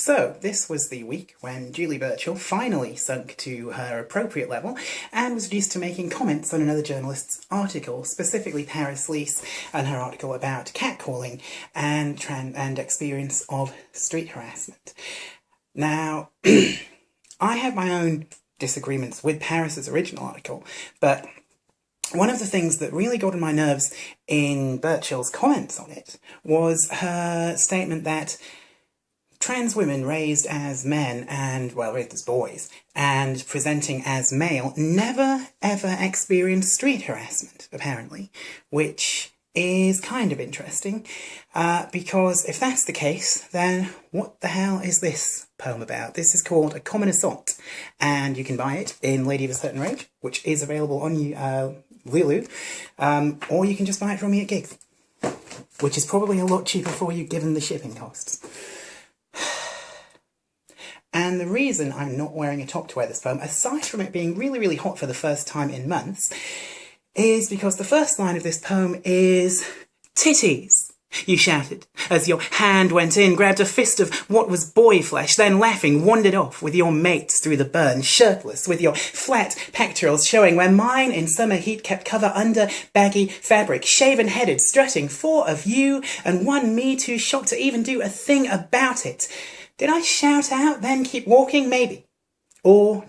So, this was the week when Julie Burchill finally sunk to her appropriate level and was reduced to making comments on another journalist's article, specifically Paris Lees and her article about catcalling and experience of street harassment. Now, I have my own disagreements with Paris's original article, but one of the things that really got on my nerves in Burchill's comments on it was her statement that trans women raised as men and, well, raised as boys and presenting as male never ever experienced street harassment, apparently, which is kind of interesting, because if that's the case, then what the hell is this poem about? This is called A Common Assault, and you can buy it in Lady of a Certain Rage, which is available on Lulu, or you can just buy it from me at gigs, which is probably a lot cheaper for you given the shipping costs. And the reason I'm not wearing a top to wear this poem, aside from it being really, really hot for the first time in months, is because the first line of this poem is "Titties," you shouted, as your hand went in, grabbed a fist of what was boy flesh, then laughing, wandered off with your mates through the burn, shirtless, with your flat pectorals showing where mine in summer heat kept cover under baggy fabric, shaven-headed, strutting, 4 of you and 1 me too shocked to even do a thing about it. Did I shout out, then keep walking? Maybe. Or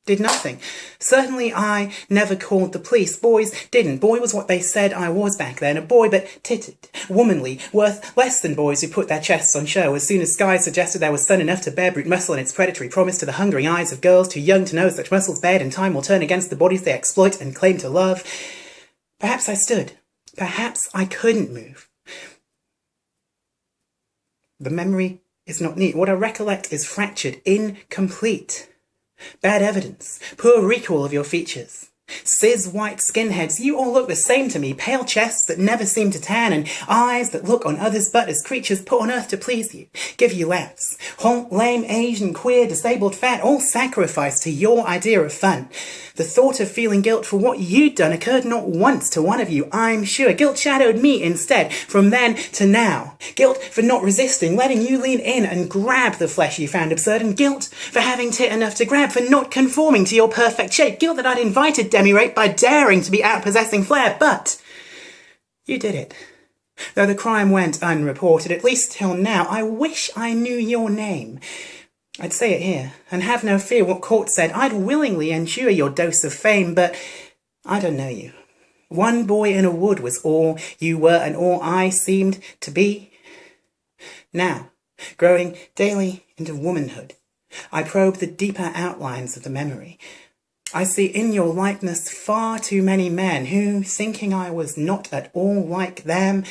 did nothing. Certainly I never called the police. Boys didn't. Boy was what they said I was back then. A boy, but titted, womanly, worth less than boys who put their chests on show as soon as Sky suggested there was sun enough to bear brute muscle in its predatory promise to the hungering eyes of girls too young to know such muscles bared in time will turn against the bodies they exploit and claim to love. Perhaps I stood. Perhaps I couldn't move. The memory is not neat. What I recollect is fractured, incomplete. Bad evidence, poor recall of your features. Cis-white skinheads, you all look the same to me, pale chests that never seem to tan, and eyes that look on others but as creatures put on earth to please you, give you laughs. Honk, lame, Asian, queer, disabled, fat, all sacrificed to your idea of fun. The thought of feeling guilt for what you'd done occurred not once to one of you, I'm sure. Guilt shadowed me instead, from then to now. Guilt for not resisting, letting you lean in and grab the flesh you found absurd, and guilt for having tit enough to grab, for not conforming to your perfect shape. Guilt that I'd invited demi-rape by daring to be out-possessing flair, but you did it. Though the crime went unreported, at least till now, I wish I knew your name. I'd say it here, and have no fear what court said. I'd willingly endure your dose of fame, but I don't know you. One boy in a wood was all you were and all I seemed to be. Now, growing daily into womanhood, I probe the deeper outlines of the memory. I see in your likeness far too many men who, thinking I was not at all like them,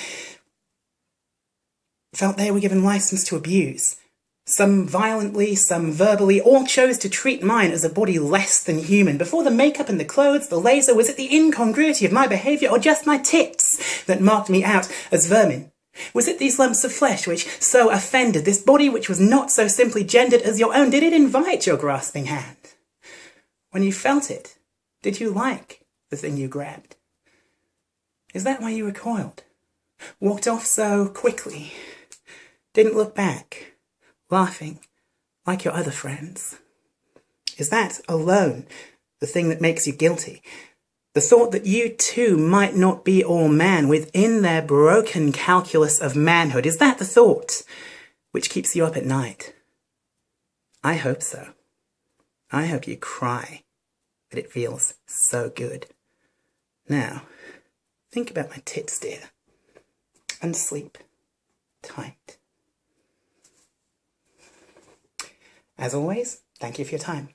felt they were given license to abuse. Some violently, some verbally, all chose to treat mine as a body less than human. Before the makeup and the clothes, the laser, was it the incongruity of my behaviour or just my tits that marked me out as vermin? Was it these lumps of flesh which so offended, this body which was not so simply gendered as your own? Did it invite your grasping hand? When you felt it, did you like the thing you grabbed? Is that why you recoiled? Walked off so quickly? Didn't look back? Laughing like your other friends? Is that alone the thing that makes you guilty? The thought that you too might not be all man within their broken calculus of manhood, is that the thought which keeps you up at night? I hope so. I hope you cry that it feels so good. Now, think about my tits, dear, and sleep tight. As always, thank you for your time.